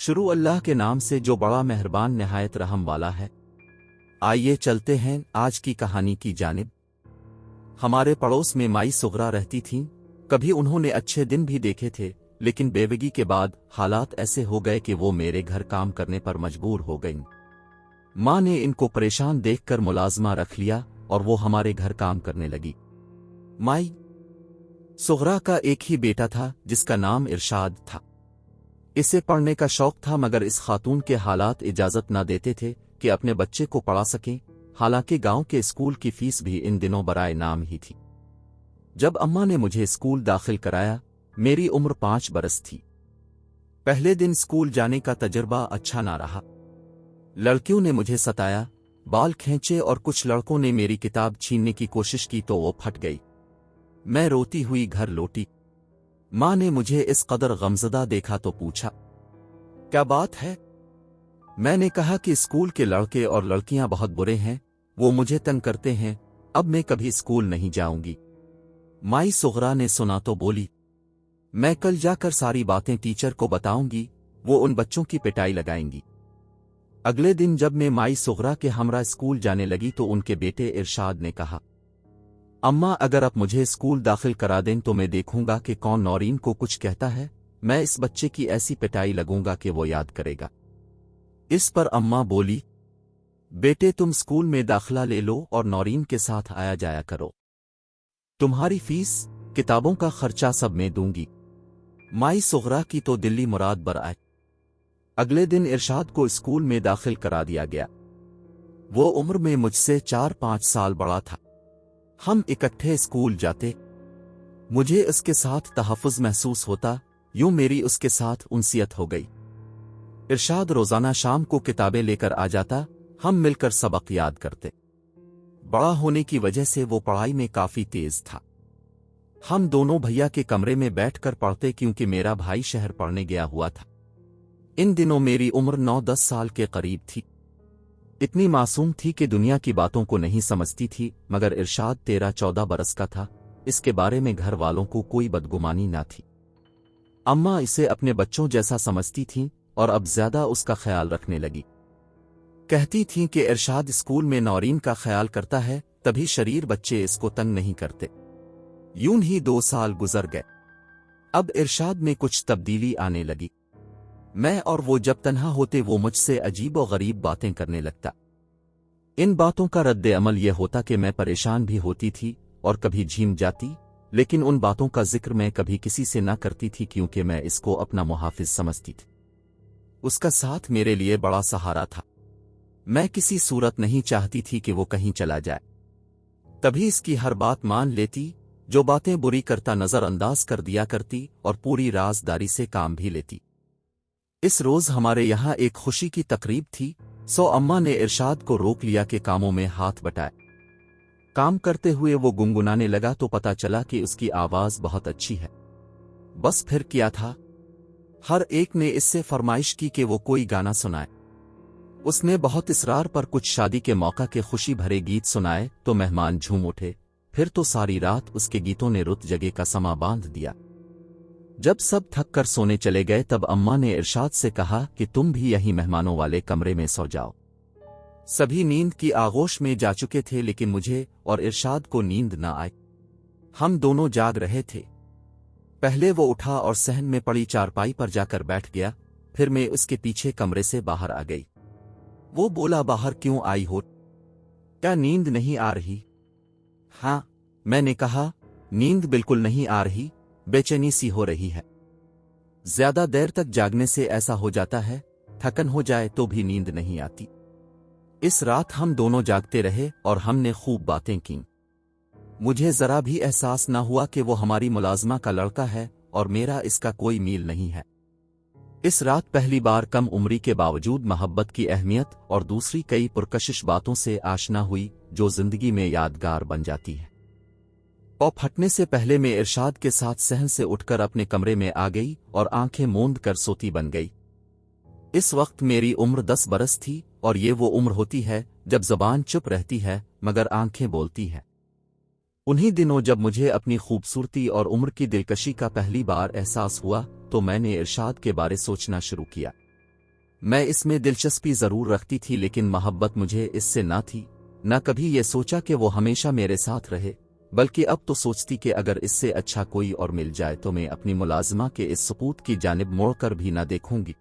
شروع اللہ کے نام سے جو بڑا مہربان نہایت رحم والا ہے۔ آئیے چلتے ہیں آج کی کہانی کی جانب۔ ہمارے پڑوس میں مائی صغرا رہتی تھیں۔ کبھی انہوں نے اچھے دن بھی دیکھے تھے، لیکن بیوگی کے بعد حالات ایسے ہو گئے کہ وہ میرے گھر کام کرنے پر مجبور ہو گئیں۔ ماں نے ان کو پریشان دیکھ کر ملازمہ رکھ لیا اور وہ ہمارے گھر کام کرنے لگی۔ مائی صغرا کا ایک ہی بیٹا تھا جس کا نام ارشاد تھا۔ اسے پڑھنے کا شوق تھا، مگر اس خاتون کے حالات اجازت نہ دیتے تھے کہ اپنے بچے کو پڑھا سکیں، حالانکہ گاؤں کے اسکول کی فیس بھی ان دنوں برائے نام ہی تھی۔ جب اماں نے مجھے اسکول داخل کرایا، میری عمر 5 برس تھی۔ پہلے دن اسکول جانے کا تجربہ اچھا نہ رہا۔ لڑکیوں نے مجھے ستایا، بال کھینچے اور کچھ لڑکوں نے میری کتاب چھیننے کی کوشش کی تو وہ پھٹ گئی۔ میں روتی ہوئی گھر لوٹی۔ ماں نے مجھے اس قدر غمزدہ دیکھا تو پوچھا، کیا بات ہے؟ میں نے کہا کہ اسکول کے لڑکے اور لڑکیاں بہت برے ہیں، وہ مجھے تنگ کرتے ہیں، اب میں کبھی اسکول نہیں جاؤں گی۔ مائی صغرا نے سنا تو بولی، میں کل جا کر ساری باتیں ٹیچر کو بتاؤں گی، وہ ان بچوں کی پٹائی لگائیں گی۔ اگلے دن جب میں مائی صغرا کے ہمراہ اسکول جانے لگی تو ان کے بیٹے ارشاد نے کہا، اماں اگر اب مجھے اسکول داخل کرا دیں تو میں دیکھوں گا کہ کون نورین کو کچھ کہتا ہے، میں اس بچے کی ایسی پٹائی لگوں گا کہ وہ یاد کرے گا۔ اس پر اماں بولی، بیٹے تم اسکول میں داخلہ لے لو اور نورین کے ساتھ آیا جایا کرو، تمہاری فیس کتابوں کا خرچہ سب میں دوں گی۔ مائی صغرا کی تو دلی مراد بر آئے۔ اگلے دن ارشاد کو اسکول میں داخل کرا دیا گیا۔ وہ عمر میں مجھ سے 4-5 سال بڑا تھا۔ ہم اکٹھے اسکول جاتے، مجھے اس کے ساتھ تحفظ محسوس ہوتا، یوں میری اس کے ساتھ انسیت ہو گئی۔ ارشاد روزانہ شام کو کتابیں لے کر آ جاتا، ہم مل کر سبق یاد کرتے۔ بڑا ہونے کی وجہ سے وہ پڑھائی میں کافی تیز تھا۔ ہم دونوں بھیا کے کمرے میں بیٹھ کر پڑھتے کیونکہ میرا بھائی شہر پڑھنے گیا ہوا تھا۔ ان دنوں میری عمر 9-10 سال کے قریب تھی۔ اتنی معصوم تھی کہ دنیا کی باتوں کو نہیں سمجھتی تھی، مگر ارشاد 13-14 برس کا تھا، اس کے بارے میں گھر والوں کو کوئی بدگمانی نہ تھی۔ اماں اسے اپنے بچوں جیسا سمجھتی تھیں اور اب زیادہ اس کا خیال رکھنے لگی۔ کہتی تھیں کہ ارشاد اسکول میں نورین کا خیال کرتا ہے، تبھی شریر بچے اس کو تنگ نہیں کرتے۔ یوں ہی 2 سال گزر گئے۔ اب ارشاد میں کچھ تبدیلی آنے لگی۔ میں اور وہ جب تنہا ہوتے وہ مجھ سے عجیب و غریب باتیں کرنے لگتا۔ ان باتوں کا رد عمل یہ ہوتا کہ میں پریشان بھی ہوتی تھی اور کبھی جھیم جاتی، لیکن ان باتوں کا ذکر میں کبھی کسی سے نہ کرتی تھی کیونکہ میں اس کو اپنا محافظ سمجھتی تھی۔ اس کا ساتھ میرے لیے بڑا سہارا تھا۔ میں کسی صورت نہیں چاہتی تھی کہ وہ کہیں چلا جائے۔ تبھی اس کی ہر بات مان لیتی، جو باتیں بری کرتا نظر انداز کر دیا کرتی اور پوری رازداری سے کام بھی لیتی۔ اس روز ہمارے یہاں ایک خوشی کی تقریب تھی، سو اماں نے ارشاد کو روک لیا کہ کاموں میں ہاتھ بٹائے۔ کام کرتے ہوئے وہ گنگنانے لگا تو پتا چلا کہ اس کی آواز بہت اچھی ہے۔ بس پھر کیا تھا، ہر ایک نے اس سے فرمائش کی کہ وہ کوئی گانا سنائے۔ اس نے بہت اصرار پر کچھ شادی کے موقع کے خوشی بھرے گیت سنائے تو مہمان جھوم اٹھے، پھر تو ساری رات اس کے گیتوں نے رت جگہ کا سما باندھ دیا۔ جب سب تھک کر سونے چلے گئے تب اماں نے ارشاد سے کہا کہ تم بھی یہی مہمانوں والے کمرے میں سو جاؤ۔ سبھی نیند کی آغوش میں جا چکے تھے لیکن مجھے اور ارشاد کو نیند نہ آئی۔ ہم دونوں جاگ رہے تھے۔ پہلے وہ اٹھا اور صحن میں پڑی چارپائی پر جا کر بیٹھ گیا، پھر میں اس کے پیچھے کمرے سے باہر آ گئی۔ وہ بولا، باہر کیوں آئی ہو؟ کیا نیند نہیں آ رہی؟ ہاں، میں نے کہا، نیند بالکل نہیں آ رہی، بے چینی سی ہو رہی ہے۔ زیادہ دیر تک جاگنے سے ایسا ہو جاتا ہے، تھکن ہو جائے تو بھی نیند نہیں آتی۔ اس رات ہم دونوں جاگتے رہے اور ہم نے خوب باتیں کیں۔ مجھے ذرا بھی احساس نہ ہوا کہ وہ ہماری ملازمہ کا لڑکا ہے اور میرا اس کا کوئی میل نہیں ہے۔ اس رات پہلی بار کم عمری کے باوجود محبت کی اہمیت اور دوسری کئی پرکشش باتوں سے آشنا ہوئی جو زندگی میں یادگار بن جاتی ہے۔ اور پھٹنے سے پہلے میں ارشاد کے ساتھ صحن سے اٹھ کر اپنے کمرے میں آ گئی اور آنکھیں موند کر سوتی بن گئی۔ اس وقت میری عمر 10 برس تھی اور یہ وہ عمر ہوتی ہے جب زبان چپ رہتی ہے مگر آنکھیں بولتی ہیں۔ انہی دنوں جب مجھے اپنی خوبصورتی اور عمر کی دلکشی کا پہلی بار احساس ہوا تو میں نے ارشاد کے بارے سوچنا شروع کیا۔ मैं इसमें दिलचस्पी जरूर रखती थी, लेकिन मोहब्बत मुझे इससे ना थी। न कभी ये सोचा कि वो हमेशा मेरे साथ रहे, बल्कि अब तो सोचती कि अगर इससे अच्छा कोई और मिल जाए तो मैं अपनी मुलाजिमा के इस सुकूत की जानिब मोड़कर भी ना देखूंगी।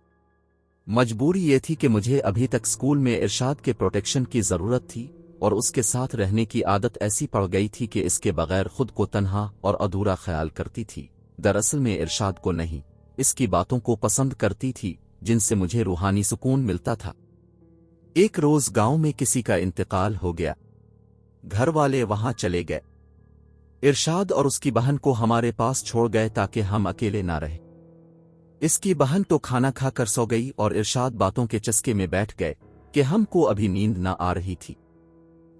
मजबूरी ये थी कि मुझे अभी तक स्कूल में इरशाद के प्रोटेक्शन की जरूरत थी, और उसके साथ रहने की आदत ऐसी पड़ गई थी कि इसके बगैर खुद को तन्हा और अधूरा ख्याल करती थी। दरअसल मैं इरशाद को नहीं, इसकी बातों को पसंद करती थी जिनसे मुझे रूहानी सुकून मिलता था। एक रोज गांव में किसी का इंतकाल हो गया। घर वाले वहां चले गए। इरशाद और उसकी बहन को हमारे पास छोड़ गए ताकि हम अकेले ना रहे। इसकी बहन तो खाना खाकर सो गई और इरशाद बातों के चस्के में बैठ गए कि हमको अभी नींद ना आ रही थी।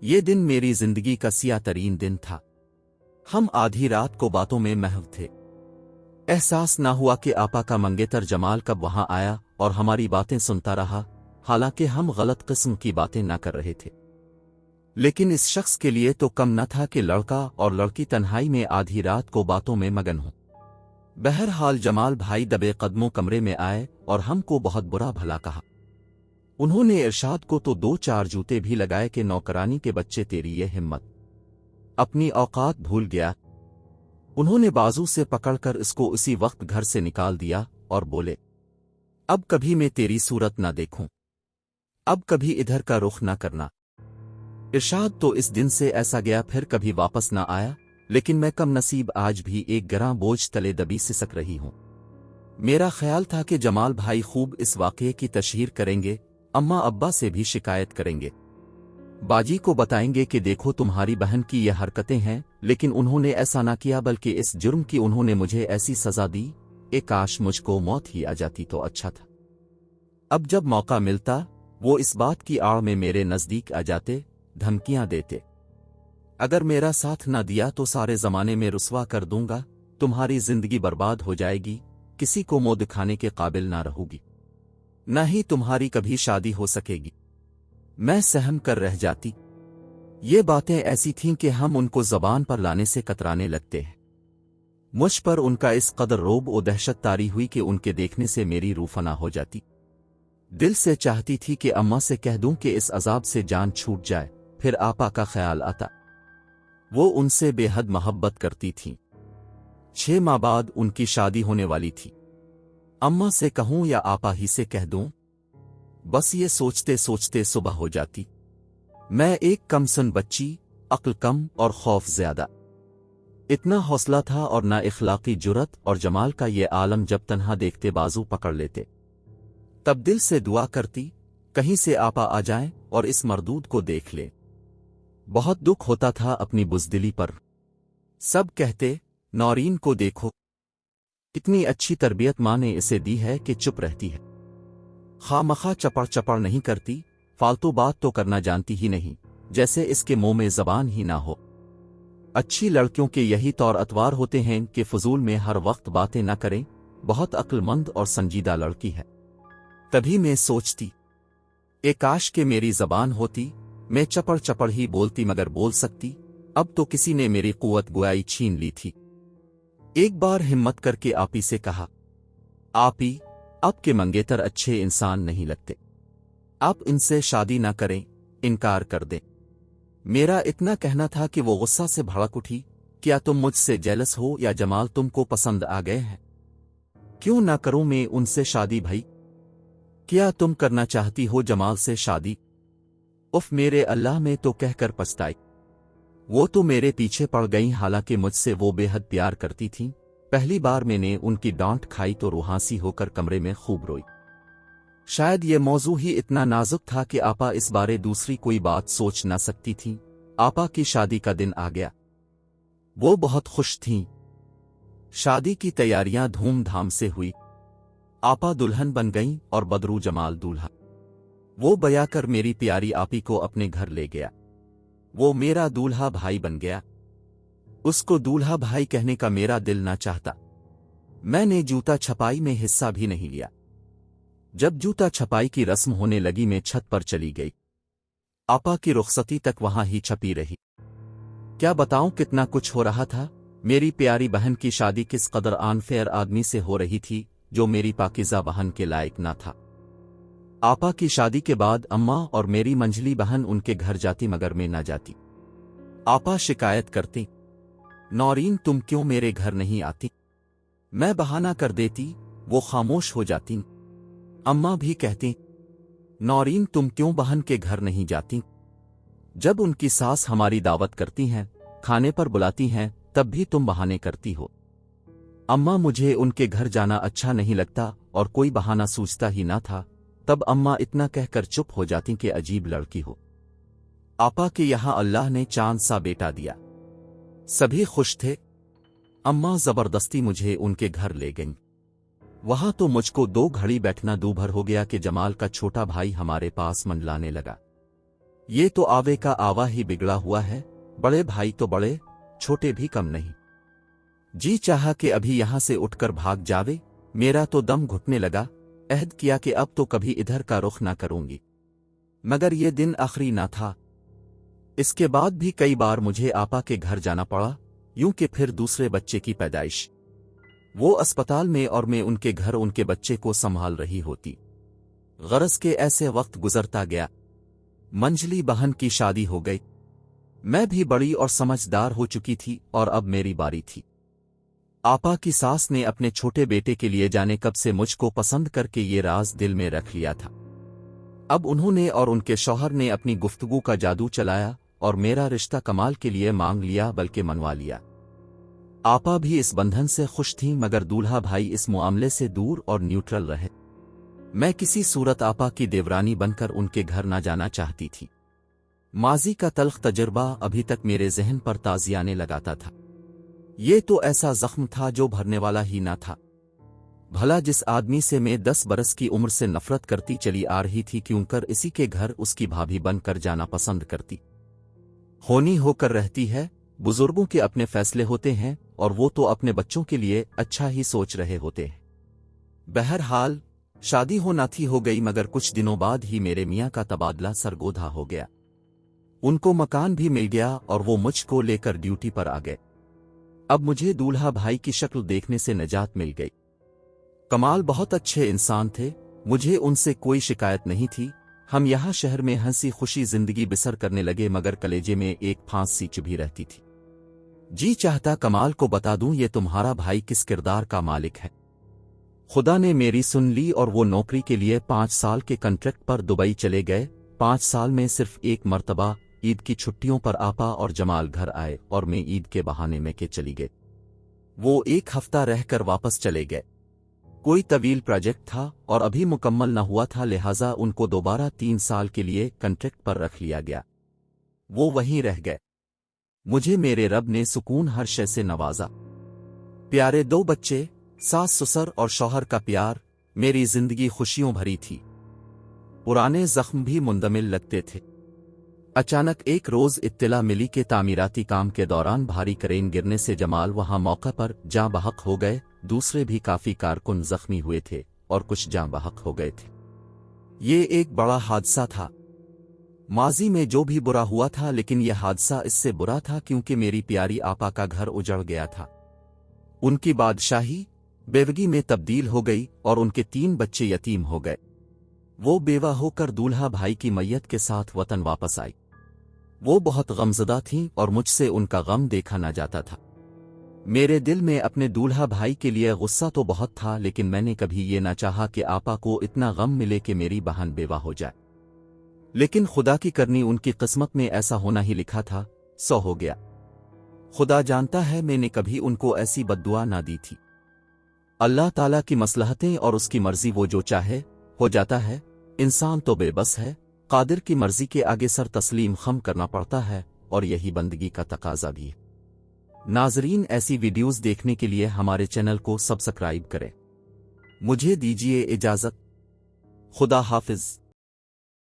ये दिन मेरी जिंदगी का सियाह तरीन दिन था। हम आधी रात को बातों में महव थे। एहसास ना हुआ कि आपा का मंगेतर जमाल कब वहां आया और हमारी बातें सुनता रहा, हालांकि हम गलत किस्म की बातें ना कर रहे थे। लेकिन इस शख्स के लिए तो कम न था कि लड़का और लड़की तन्हाई में आधी रात को बातों में मगन हो। बहरहाल जमाल भाई दबे कदमों कमरे में आए और हमको बहुत बुरा भला कहा। उन्होंने इरशाद को तो 2-4 जूते भी लगाए कि नौकरानी के बच्चे, तेरी ये हिम्मत, अपनी औकात भूल गया। उन्होंने बाजू से पकड़कर इसको उसी वक्त घर से निकाल दिया और बोले, अब कभी मैं तेरी सूरत ना देखूं, अब कभी इधर का रुख ना करना। इरशाद तो इस दिन से ऐसा गया, फिर कभी वापस ना आया। लेकिन मैं कम नसीब आज भी एक गरां बोझ तले दबी सिसक रही हूं। मेरा ख्याल था कि जमाल भाई खूब इस वाकये की तशहीर करेंगे, अम्मा अब्बा से भी शिकायत करेंगे, बाजी को बताएंगे कि देखो तुम्हारी बहन की ये हरकतें हैं। लेकिन उन्होंने ऐसा ना किया, बल्कि इस जुर्म की उन्होंने मुझे ऐसी सजा दी, काश मुझको मौत ही आ जाती तो अच्छा था। अब जब मौका मिलता वो इस बात की आड़ में मेरे नजदीक आ जाते, धमकियां देते, अगर मेरा साथ न दिया तो सारे जमाने में रुसवा कर दूंगा, तुम्हारी जिंदगी बर्बाद हो जाएगी, किसी को मुंह दिखाने के काबिल ना रहोगी, न ही तुम्हारी कभी शादी हो सकेगी। मैं सहम कर रह जाती। ये बातें ऐसी थीं कि हम उनको जबान पर लाने से कतराने लगते हैं। मुझ पर उनका इस कदर रोब और दहशत तारी हुई कि उनके देखने से मेरी रूह फना हो जाती। दिल से चाहती थी कि अम्मा से कह दूं कि इस अजाब से जान छूट जाए। फिर आपा का ख्याल आता। वो उनसे बेहद मोहब्बत करती थीं। 6 माह बाद उनकी शादी होने वाली थी। अम्मा से कहूं या आपा ही से कह दूं, बस ये सोचते सोचते सुबह हो जाती। मैं एक कमसन बच्ची, अक्ल कम और खौफ ज्यादा। इतना हौसला था और ना इखलाकी जुरत, और जमाल का ये आलम जब तन्हा देखते बाजू पकड़ लेते, तब दिल से दुआ करती कहीं से आपा आ जाएं और इस मरदूद को देख ले। बहुत दुख होता था अपनी बुज़दिली पर। सब कहते, नौरीन को देखो, इतनी अच्छी तरबियत माँ ने इसे दी है कि चुप रहती है, खामखा चपड़ चपड़ नहीं करती, फालतू बात तो करना जानती ही नहीं, जैसे इसके मुंह में जबान ही ना हो। अच्छी लड़कियों के यही तौर अतवार होते हैं कि फजूल में हर वक्त बातें न करें, बहुत अक्लमंद और संजीदा लड़की है। तभी मैं सोचती, काश के मेरी जबान होती, मैं चपड़ चपड़ ही बोलती मगर बोल सकती। अब तो किसी ने मेरी कुव्वत गुआई छीन ली थी। एक बार हिम्मत करके आपी से कहा, आपी, अब के मंगेतर अच्छे इंसान नहीं लगते, आप इनसे शादी ना करें, इनकार कर दें। मेरा इतना कहना था कि वो गुस्सा से भड़क उठी, क्या तुम मुझसे जेलस हो या जमाल तुमको पसंद आ गए हैं? क्यों ना करूं मैं उनसे शादी भाई? क्या तुम करना चाहती हो जमाल से शादी? उफ मेरे अल्लाह में तो कहकर पछताई। वो तो मेरे पीछे पड़ गईं, हालांकि मुझसे वो बेहद प्यार करती थीं। पहली बार मैंने उनकी डांट खाई तो रुहासी होकर कमरे में खूब रोई। शायद ये मौजू ही इतना नाजुक था कि आपा इस बारे दूसरी कोई बात सोच ना सकती थीं। आपा की शादी का दिन आ गया। वो बहुत खुश थीं। शादी की तैयारियां धूमधाम से हुई। आपा दुल्हन बन गईं और बदरू जमाल दूल्हा। वो बया कर मेरी प्यारी आपी को अपने घर ले गया। वो मेरा दूल्हा भाई बन गया। उसको दूल्हा भाई कहने का मेरा दिल ना चाहता। मैंने जूता छपाई में हिस्सा भी नहीं लिया। जब जूता छपाई की रस्म होने लगी मैं छत पर चली गई। आपा की रुखसती तक वहां ही छपी रही। क्या बताऊं कितना कुछ हो रहा था। मेरी प्यारी बहन की शादी किस कदर अनफेयर आदमी से हो रही थी जो मेरी पाकिज़ा बहन के लायक ना था। आपा की शादी के बाद अम्मा और मेरी मंझली बहन उनके घर जाती मगर मैं न जाती। आपा शिकायत करती, नौरीन तुम क्यों मेरे घर नहीं आती? मैं बहाना कर देती, वो खामोश हो जाती। अम्मा भी कहती, नौरीन तुम क्यों बहन के घर नहीं जाती? जब उनकी सास हमारी दावत करती हैं, खाने पर बुलाती हैं, तब भी तुम बहाने करती हो। अम्मा मुझे उनके घर जाना अच्छा नहीं लगता और कोई बहाना सूझता ही ना था। तब अम्मा इतना कहकर चुप हो जाती कि अजीब लड़की हो। आपा के यहां अल्लाह ने चांद सा बेटा दिया। सभी खुश थे। अम्मा जबरदस्ती मुझे उनके घर ले गईं। वहां तो मुझको 2 घड़ी बैठना दूभर हो गया कि जमाल का छोटा भाई हमारे पास मंडलाने लगा। ये तो आवे का आवा ही बिगड़ा हुआ है, बड़े भाई तो बड़े, छोटे भी कम नहीं। जी चाहा कि अभी यहां से उठकर भाग जावे। मेरा तो दम घुटने लगा। अहद किया कि अब तो कभी इधर का रुख ना करूंगी। मगर ये दिन आखिरी ना था। इसके बाद भी कई बार मुझे आपा के घर जाना पड़ा, यूं कि फिर दूसरे बच्चे की पैदाइश। वो अस्पताल में और मैं उनके घर उनके बच्चे को संभाल रही होती। गरज के ऐसे वक्त गुजरता गया। मंझली बहन की शादी हो गई। मैं भी बड़ी और समझदार हो चुकी थी और अब मेरी बारी थी। आपा की सास ने अपने छोटे बेटे के लिए जाने कब से मुझको पसंद करके ये राज दिल में रख लिया था। अब उन्होंने और उनके शौहर ने अपनी गुफ्तगू का जादू चलाया और मेरा रिश्ता कमाल के लिए मांग लिया, बल्कि मनवा लिया। आपा भी इस बंधन से खुश थीं, मगर दूल्हा भाई इस मामले से दूर और न्यूट्रल रहे। मैं किसी सूरत आपा की देवरानी बनकर उनके घर ना जाना चाहती थी। माजी का तल्ख तजुर्बा अभी तक मेरे जहन पर ताजियाने लगाता था। ये तो ऐसा जख्म था जो भरने वाला ही ना था। भला जिस आदमी से मैं 10 बरस की उम्र से नफरत करती चली आ रही थी, क्यों कर इसी के घर उसकी भाभी बनकर जाना पसंद करती। होनी होकर रहती है। बुजुर्गों के अपने फैसले होते हैं और वो तो अपने बच्चों के लिए अच्छा ही सोच रहे होते हैं। बहरहाल शादी होना थी हो गई, मगर कुछ दिनों बाद ही मेरे मियाँ का तबादला सरगोधा हो गया। उनको मकान भी मिल गया और वो मुझको लेकर ड्यूटी पर आ गए। अब मुझे दूल्हा भाई की शक्ल देखने से निजात मिल गई। कमाल बहुत अच्छे इंसान थे, मुझे उनसे कोई शिकायत नहीं थी। हम यहाँ शहर में हंसी खुशी जिंदगी बसर करने लगे, मगर कलेजे में एक फांस सी चुभी रहती थी। जी चाहता कमाल को बता दूं ये तुम्हारा भाई किस किरदार का मालिक है। खुदा ने मेरी सुन ली और वो नौकरी के लिए 5 साल के कॉन्ट्रैक्ट पर दुबई चले गए। 5 साल में सिर्फ एक मर्तबा ईद की छुट्टियों पर आपा और जमाल घर आए और मैं ईद के बहाने में के चली गई। वो 1 हफ्ता रहकर वापस चले गए। कोई तवील प्रोजेक्ट था और अभी मुकम्मल न हुआ था, लिहाजा उनको दोबारा 3 साल के लिए कॉन्ट्रैक्ट पर रख लिया गया। वो वहीं रह गए। मुझे मेरे रब ने सुकून हर शय से नवाजा। प्यारे 2 बच्चे, सास ससुर और शौहर का प्यार, मेरी जिंदगी खुशियों भरी थी। पुराने जख्म भी मुंदमिल लगते थे। अचानक एक रोज इत्तला मिली कि तामीराती काम के दौरान भारी क्रेन गिरने से जमाल वहां मौके पर जाँ बहक हो गए। दूसरे भी काफी कारकुन जख्मी हुए थे और कुछ जाँ बहक हो गए थे। ये एक बड़ा हादसा था। माजी में जो भी बुरा हुआ था, लेकिन यह हादसा इससे बुरा था क्योंकि मेरी प्यारी आपा का घर उजड़ गया था। उनकी बादशाही बेवगी में तब्दील हो गई और उनके 3 बच्चे यतीम हो गए। वो बेवा होकर दूल्हा भाई की मैयत के साथ वतन वापस आई। वो बहुत गमज़दा थीं और मुझसे उनका गम देखा न जाता था। मेरे दिल में अपने दूल्हा भाई के लिए गुस्सा तो बहुत था, लेकिन मैंने कभी ये ना चाहा कि आपा को इतना गम मिले कि मेरी बहन बेवा हो जाए। लेकिन खुदा की करनी, उनकी किस्मत में ऐसा होना ही लिखा था, सो हो गया। खुदा जानता है मैंने कभी उनको ऐसी बद्दुआ ना दी थी। अल्लाह ताला की मसलहतें और उसकी मर्जी, वो जो चाहे हो जाता है। इंसान तो बेबस है, कादिर की मर्जी के आगे सर तस्लीम खम करना पड़ता है और यही बंदगी का तकाजा भी है। नाजरीन, ऐसी वीडियोस देखने के लिए हमारे चैनल को सब्सक्राइब करें। मुझे दीजिए इजाजत। खुदा हाफिज।